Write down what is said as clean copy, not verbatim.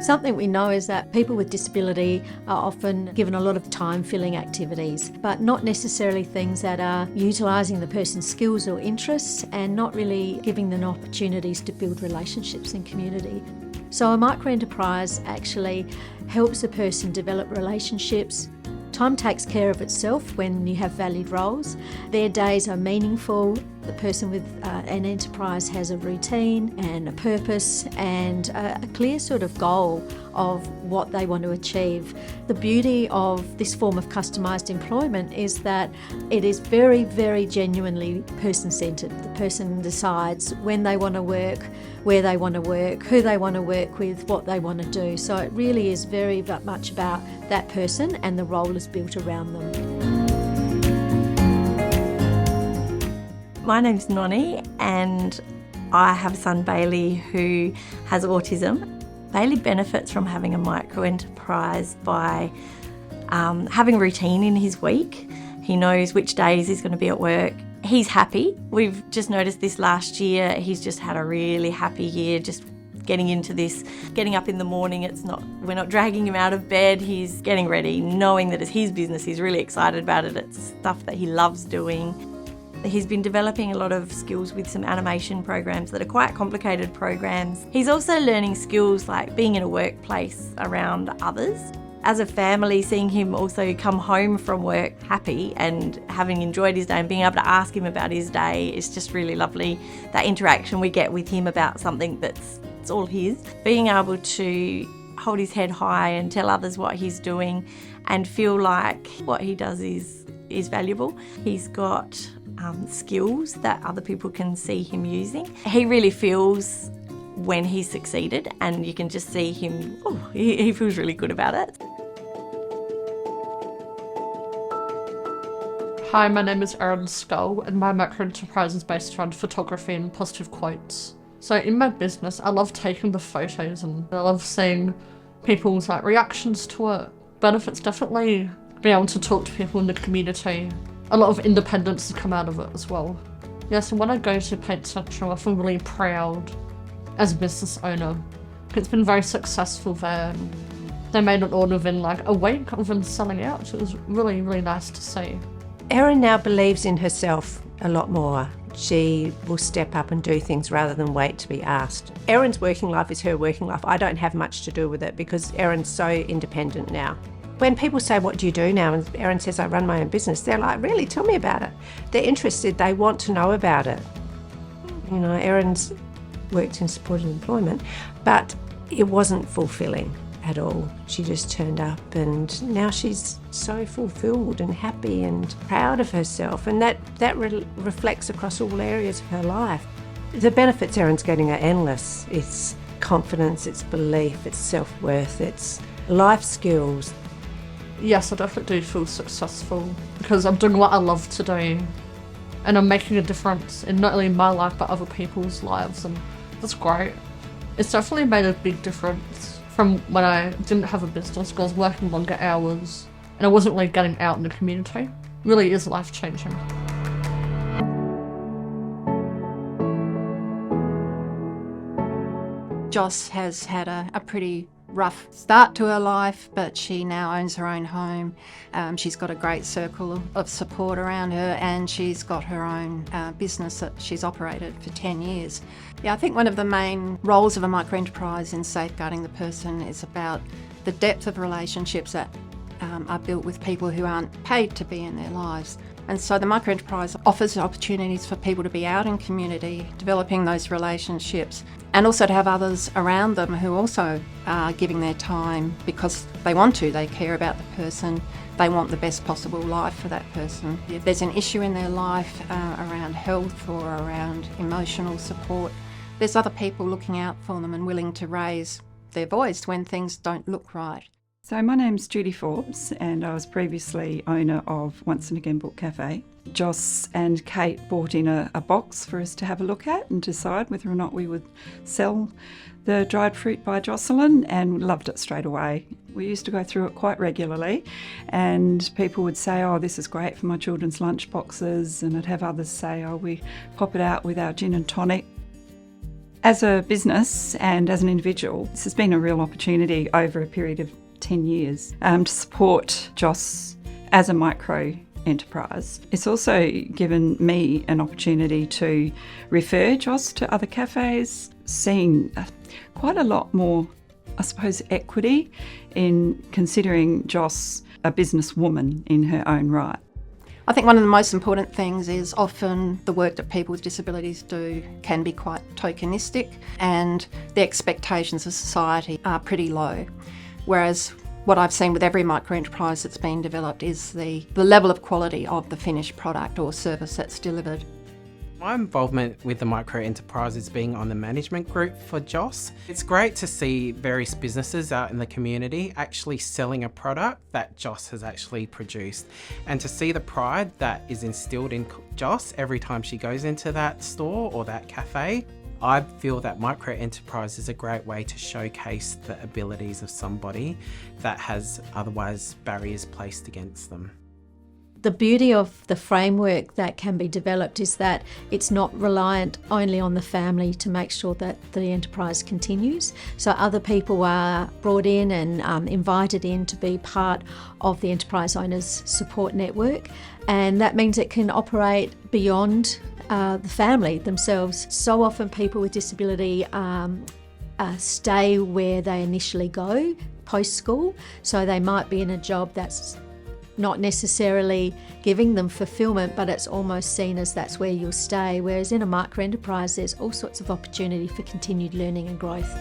Something we know is that people with disability are often given a lot of time-filling activities, but not necessarily things that are utilising the person's skills or interests and not really giving them opportunities to build relationships in community. So a micro-enterprise actually helps a person develop relationships. Time takes care of itself when you have valued roles. Their days are meaningful. The person with an enterprise has a routine and a purpose and a clear sort of goal of what they want to achieve. The beauty of this form of customised employment is that it is very, very genuinely person-centred. The person decides when they want to work, where they want to work, who they want to work with, what they want to do. So it really is very much about that person, and the role is built around them. My name's Nonnie and I have a son, Bailey, who has autism. Bailey benefits from having a micro-enterprise by having a routine in his week. He knows which days he's going to be at work. He's happy. We've just noticed this last year. He's just had a really happy year, just getting into this, getting up in the morning. We're not dragging him out of bed. He's getting ready, knowing that it's his business. He's really excited about it. It's stuff that he loves doing. He's been developing a lot of skills with some animation programs that are quite complicated programs. He's also learning skills like being in a workplace around others. As a family, seeing him also come home from work happy and having enjoyed his day and being able to ask him about his day is just really lovely. That interaction we get with him about something that's all his. Being able to hold his head high and tell others what he's doing and feel like what he does is valuable. He's got skills that other people can see him using. He really feels when he's succeeded, and you can just see him, he feels really good about it. Hi, my name is Erin Skull and my micro-enterprise is based around photography and positive quotes. So in my business, I love taking the photos and I love seeing people's reactions to it. Benefits definitely being able to talk to people in the community. A lot of independence has come out of it as well. Yeah, so when I go to Paint Central, I feel really proud as a business owner. It's been very successful there. They made an order within a week of them selling out. It was really, really nice to see. Erin now believes in herself a lot more. She will step up and do things rather than wait to be asked. Erin's working life is her working life. I don't have much to do with it because Erin's so independent now. When people say, what do you do now? And Erin says, I run my own business. They're like, really? Tell me about it. They're interested. They want to know about it. You know, Erin's worked in supported employment, but it wasn't fulfilling at all. She just turned up and now she's so fulfilled and happy and proud of herself. And that reflects across all areas of her life. The benefits Erin's getting are endless. It's confidence, it's belief, it's self-worth, it's life skills. Yes, I definitely do feel successful because I'm doing what I love to do and I'm making a difference in not only my life but other people's lives, and that's great. It's definitely made a big difference from when I didn't have a business because I was working longer hours and I wasn't really getting out in the community. It really is life-changing. Joss has had a pretty rough start to her life, but she now owns her own home. She's got a great circle of support around her, and she's got her own business that she's operated for 10 years. Yeah, I think one of the main roles of a micro-enterprise in safeguarding the person is about the depth of relationships that are built with people who aren't paid to be in their lives. And so the micro-enterprise offers opportunities for people to be out in community, developing those relationships, and also to have others around them who also are giving their time because they want to, they care about the person, they want the best possible life for that person. If there's an issue in their life around health or around emotional support, there's other people looking out for them and willing to raise their voice when things don't look right. So my name's Judy Forbes and I was previously owner of Once and Again Book Cafe. Joss and Kate brought in a box for us to have a look at and decide whether or not we would sell the dried fruit by Jocelyn, and loved it straight away. We used to go through it quite regularly and people would say, oh, this is great for my children's lunch boxes, and I'd have others say, oh, we pop it out with our gin and tonic. As a business and as an individual, this has been a real opportunity over a period of 10 years to support Joss as a micro enterprise. It's also given me an opportunity to refer Joss to other cafes, seeing quite a lot more, I suppose, equity in considering Joss a businesswoman in her own right. I think one of the most important things is often the work that people with disabilities do can be quite tokenistic, and the expectations of society are pretty low. Whereas what I've seen with every micro-enterprise that's been developed is the level of quality of the finished product or service that's delivered. My involvement with the micro enterprise is being on the management group for Joss. It's great to see various businesses out in the community actually selling a product that Joss has actually produced, and to see the pride that is instilled in Joss every time she goes into that store or that cafe. I feel that micro enterprise is a great way to showcase the abilities of somebody that has otherwise barriers placed against them. The beauty of the framework that can be developed is that it's not reliant only on the family to make sure that the enterprise continues. So other people are brought in and invited in to be part of the enterprise owners support network, and that means it can operate beyond the family themselves. So often people with disability stay where they initially go post-school, so they might be in a job that's not necessarily giving them fulfilment, but it's almost seen as that's where you'll stay. Whereas in a micro enterprise, there's all sorts of opportunity for continued learning and growth.